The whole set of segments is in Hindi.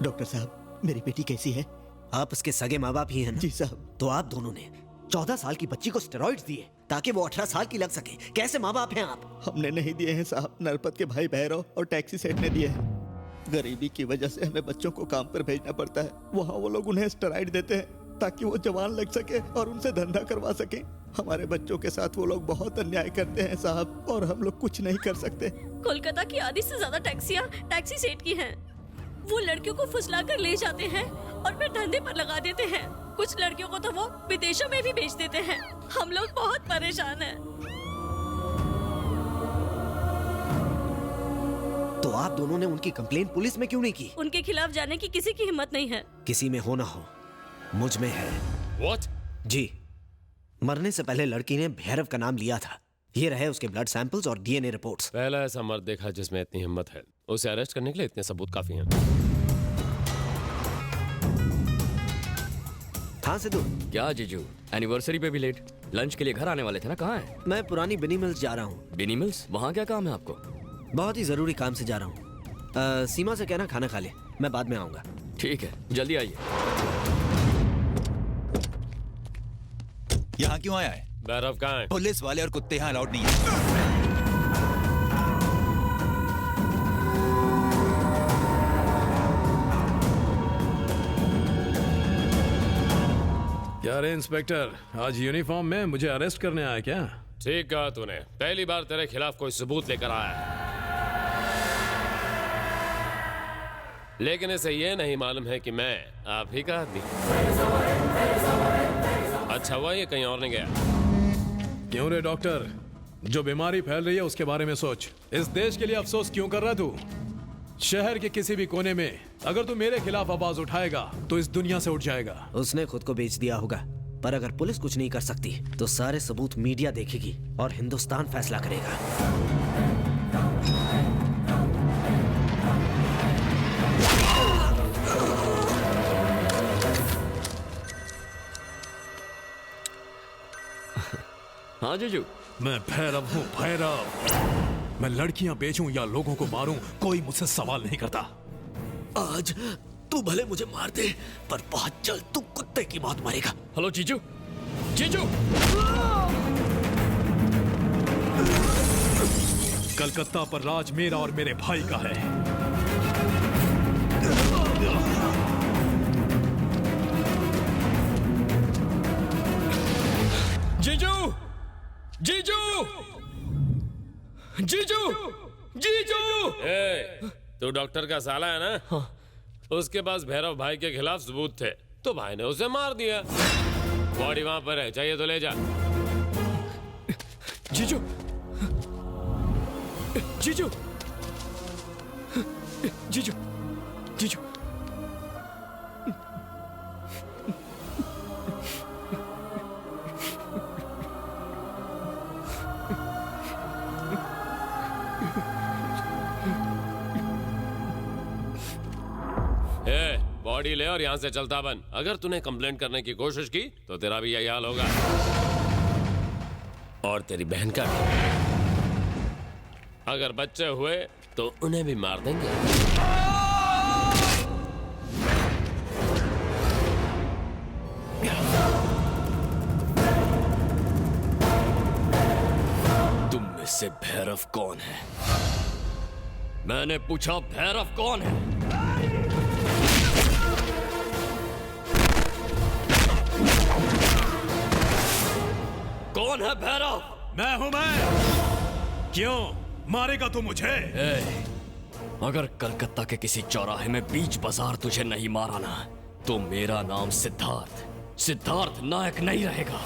डॉक्टर साहब, मेरी बेटी कैसी है? आप उसके सगे माँ बाप ही हैं ना? जी साहब। तो आप दोनों ने 14 साल की बच्ची को स्टेरॉइड्स दिए ताकि वो 18 साल की लग सके। कैसे माँ बाप हैं आप? हमने नहीं दिए हैं साहब, नरपत के भाई भैरव और टैक्सी सेठ ने दिए हैं। गरीबी की वजह से हमें बच्चों को काम पर भेजना पड़ता है। वहाँ वो लोग उन्हें स्टेरॉइड देते हैं ताकि वो जवान लग सके और उनसे धंधा करवा सके। हमारे बच्चों के साथ वो लोग बहुत अन्याय करते हैं साहब, और हम लोग कुछ नहीं कर सकते। कोलकाता की आधी से ज्यादा टैक्सियाँ टैक्सी सेठ की हैं। वो लड़कियों को फुसला कर ले जाते हैं और फिर धंधे पर लगा देते हैं। कुछ लड़कियों को तो वो विदेशों में भी भेज देते हैं। हम लोग बहुत परेशान हैं। तो आप दोनों ने उनकी कंप्लेंट पुलिस में क्यों नहीं की? उनके खिलाफ जाने की किसी की हिम्मत नहीं है। किसी में हो ना हो, मुझ में है। What? जी, मरने से पहले लड़की ने भैरव का नाम लिया था। ये रहे उसके ब्लड सैंपल्स और डीएनए रिपोर्ट्स। पहला ऐसा मर्द देखा जिसमें इतनी हिम्मत है। उसे अरेस्ट करने के लिए इतने सबूत काफी हैं। हाँ सिद्धू। क्या जीजू, एनिवर्सरी पे भी लेट? लंच के लिए घर आने वाले थे ना, कहाँ है? मैं पुरानी बिनी मिल्स जा रहा हूँ। बिनी मिल्स? वहाँ क्या काम है आपको? बहुत ही जरूरी काम से जा रहा हूँ। सीमा से कहना खाना खा ले, मैं बाद में आऊंगा। ठीक है, जल्दी आइए। यहाँ क्यों आया है? भैरव कहाँ है? पुलिस वाले और कुत्ते यहाँ अलाउड नहीं है। क्या रे इंस्पेक्टर, आज यूनिफॉर्म में मुझे अरेस्ट करने आया क्या? ठीक कहा तूने। पहली बार तेरे खिलाफ कोई सबूत लेकर आया है, लेकिन इसे ये नहीं मालूम है कि मैं आप ही का आदमी। अच्छा हुआ ये कहीं और नहीं गया। क्यों रे डॉक्टर, जो बीमारी फैल रही है उसके बारे में सोच। इस देश के लिए अफसोस क्यों कर रहा तू? शहर के किसी भी कोने में अगर तू मेरे खिलाफ आवाज उठाएगा तो इस दुनिया से उठ जाएगा। उसने खुद को बेच दिया होगा, पर अगर पुलिस कुछ नहीं कर सकती तो सारे सबूत मीडिया देखेगी और हिंदुस्तान फैसला करेगा। हाँ जीजू। मैं भैरव हूँ, भैरव। मैं लड़कियां बेचूं या लोगों को मारूं, कोई मुझसे सवाल नहीं करता। आज तू भले मुझे मार दे, पर बहुत जल्द तू कुत्ते की मौत मरेगा। हेलो जीजू, जीजू। कलकत्ता पर राज मेरा और मेरे भाई का है। जीजू, जीजू, जीजू, जीजू। तू डॉक्टर का साला है ना? हाँ। उसके पास भैरव भाई के खिलाफ सबूत थे, तो भाई ने उसे मार दिया। बॉडी वहां पर है, चाहिए तो ले जा। जीजू, जीजू, जीजू, जीजू। बॉडी ले और यहाँ से चलता बन। अगर तूने कंप्लेंट करने की कोशिश की तो तेरा भी यही हाल होगा, और तेरी बहन का भी। अगर बच्चे हुए तो उन्हें भी मार देंगे। तुम में से भैरव कौन है? मैंने पूछा, भैरव कौन है? कौन है भैरव? मैं हूं मैं। क्यों मारेगा तू मुझे? अगर कलकत्ता के किसी चौराहे में बीच बाजार तुझे नहीं मारा ना, तो मेरा नाम सिद्धार्थ नायक नहीं रहेगा।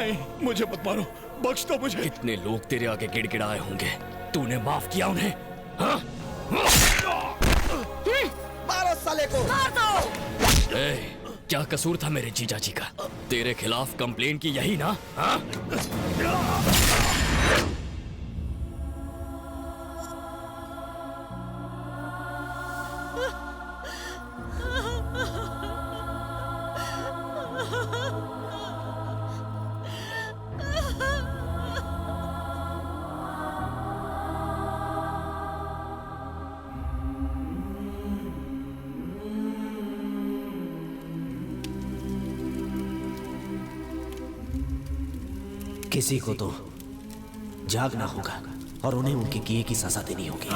नहीं, मुझे मत मारो, बख्श दो मुझे। कितने लोग तेरे आगे गिड़गिड़ाए होंगे, तूने माफ किया उन्हें? हाँ? मारो साले को। मार दो। ए, क्या कसूर था मेरे जीजा जी का? तेरे खिलाफ कंप्लेंट की यही ना? हाँ? किसी को तो जागना होगा और उन्हें उनके किए की सजा देनी होगी।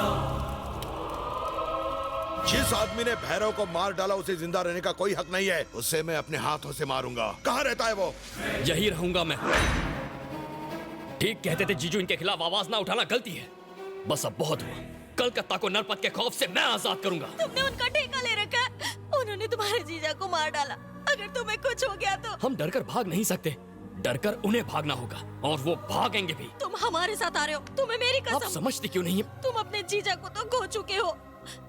जिस आदमी ने भैरव को मार डाला उसे जिंदा रहने का कोई हक नहीं है। उसे मैं अपने हाथों से मारूंगा। कहाँ रहता है वो? यही रहूंगा मैं। ठीक कहते थे जीजू, इनके खिलाफ आवाज ना उठाना गलती है। बस अब बहुत हुआ। कलकत्ता को नरपत के खौफ से मैं आजाद करूंगा। तुमने उनका ठेका ले रखा है। उन्होंने तुम्हारे जीजा को मार डाला। अगर तुम्हें कुछ हो गया तो हम डरकर भाग नहीं सकते, डरकर उन्हें भागना होगा और वो भागेंगे भी। तुम हमारे साथ आ रहे हो। तुम्हें मेरी आप कसम। समझती क्यों नहीं? तुम अपने जीजा को तो खो चुके हो।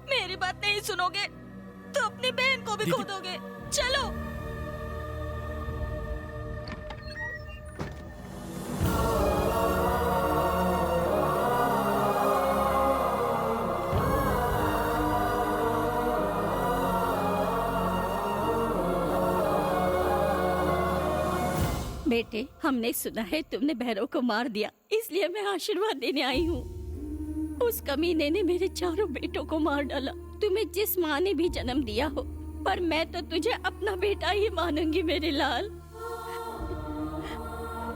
मेरी बात नहीं सुनोगे तो अपनी बहन को भी खो दोगे। चलो। बेटे, हमने सुना है तुमने भैरव को मार दिया, इसलिए मैं आशीर्वाद देने आई हूँ। उस कमीने ने मेरे चारों बेटों को मार डाला। तुम्हें जिस माँ ने भी जन्म दिया हो, पर मैं तो तुझे अपना बेटा ही मानूंगी मेरे लाल।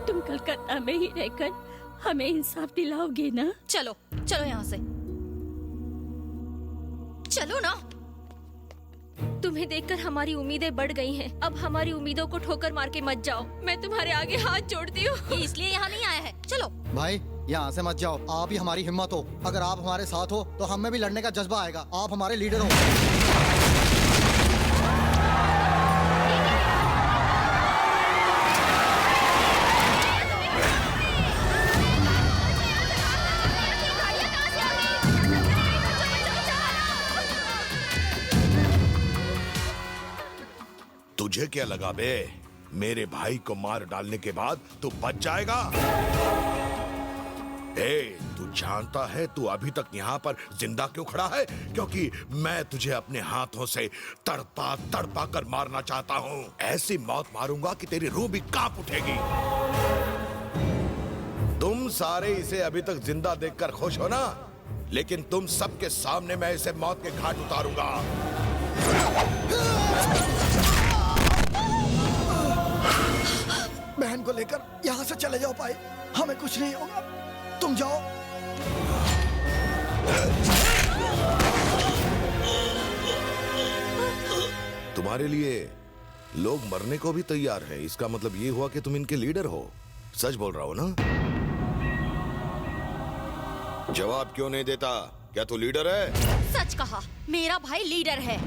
तुम कलकत्ता में ही रहकर हमें इंसाफ दिलाओगे ना? चलो चलो यहाँ से, चलो ना। तुम्हें देखकर हमारी उम्मीदें बढ़ गई हैं। अब हमारी उम्मीदों को ठोकर मार के मत जाओ। मैं तुम्हारे आगे हाथ जोड़ती हूँ। ये इसलिए यहाँ नहीं आया है। चलो भाई, यहाँ से मत जाओ। आप ही हमारी हिम्मत हो। अगर आप हमारे साथ हो तो हमें भी लड़ने का जज्बा आएगा। आप हमारे लीडर हो। तुझे क्या लगा बे? मेरे भाई को मार डालने के बाद तू बच जाएगा? तू जानता है तू अभी तक यहाँ पर जिंदा क्यों खड़ा है? क्योंकि मैं तुझे अपने हाथों से तड़पा तड़पा कर मारना चाहता हूँ। ऐसी मौत मारूंगा कि तेरी रूह भी कांप उठेगी। तुम सारे इसे अभी तक जिंदा देखकर खुश हो ना? लेकिन तुम सबके सामने मैं इसे मौत के घाट उतारूंगा। बहन को लेकर यहाँ से चले जाओ भाई, हमें कुछ नहीं होगा। तुम जाओ। तुम्हारे लिए लोग मरने को भी तैयार हैं। इसका मतलब ये हुआ कि तुम इनके लीडर हो। सच बोल रहा हो ना? जवाब क्यों नहीं देता? क्या तू लीडर है? सच कहा, मेरा भाई लीडर है।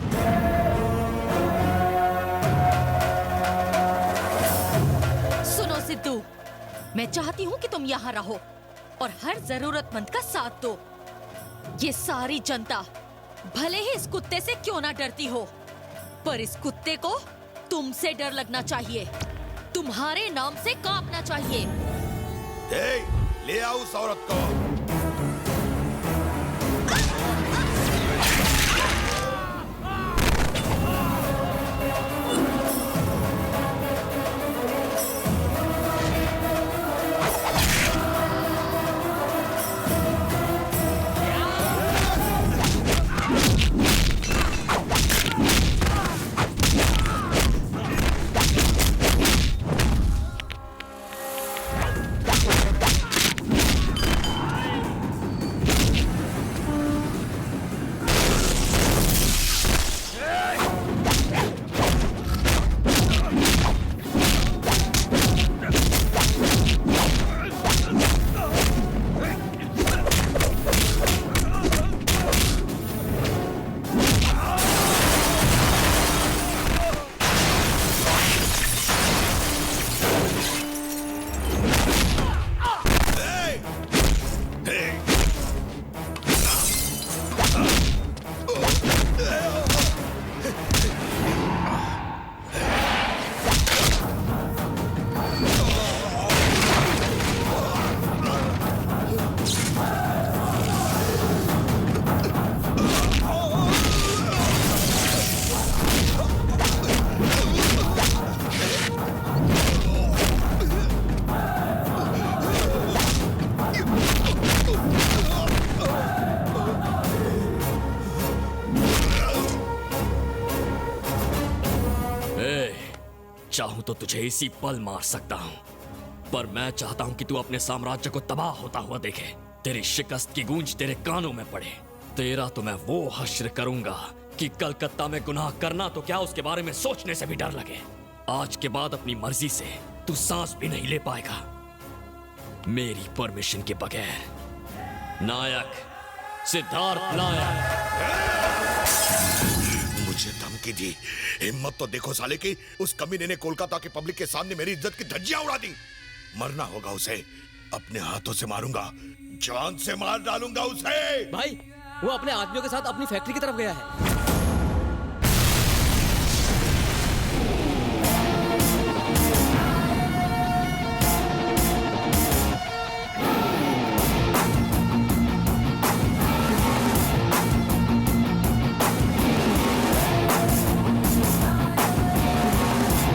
सुनो सिद्धू, मैं चाहती हूँ कि तुम यहाँ रहो और हर जरूरतमंद का साथ दो। ये सारी जनता भले ही इस कुत्ते से क्यों ना डरती हो, पर इस कुत्ते को तुमसे डर लगना चाहिए, तुम्हारे नाम से कांपना चाहिए। ले आओ उस औरत को। चाहूं तो तुझे इसी पल मार सकता हूं, पर मैं चाहता हूं कि तू अपने साम्राज्य को तबाह होता हुआ देखे, तेरी शिकस्त की गूंज तेरे कानों में पड़े। तेरा तो मैं वो हश्र करूंगा कि कलकत्ता में गुनाह करना तो क्या, उसके बारे में सोचने से भी डर लगे। आज के बाद अपनी मर्जी से तू सांस भी नहीं ले पाएगा मेरी परमिशन के बगैर। नायक सिद्धार्थ नायक। मुझे धमकी दी, हिम्मत तो देखो साले की। उस कमीने ने कोलकाता के पब्लिक के सामने मेरी इज्जत की धज्जियां उड़ा दी। मरना होगा उसे, अपने हाथों से मारूंगा, जान से मार डालूंगा उसे। भाई वो अपने आदमियों के साथ अपनी फैक्ट्री की तरफ गया है।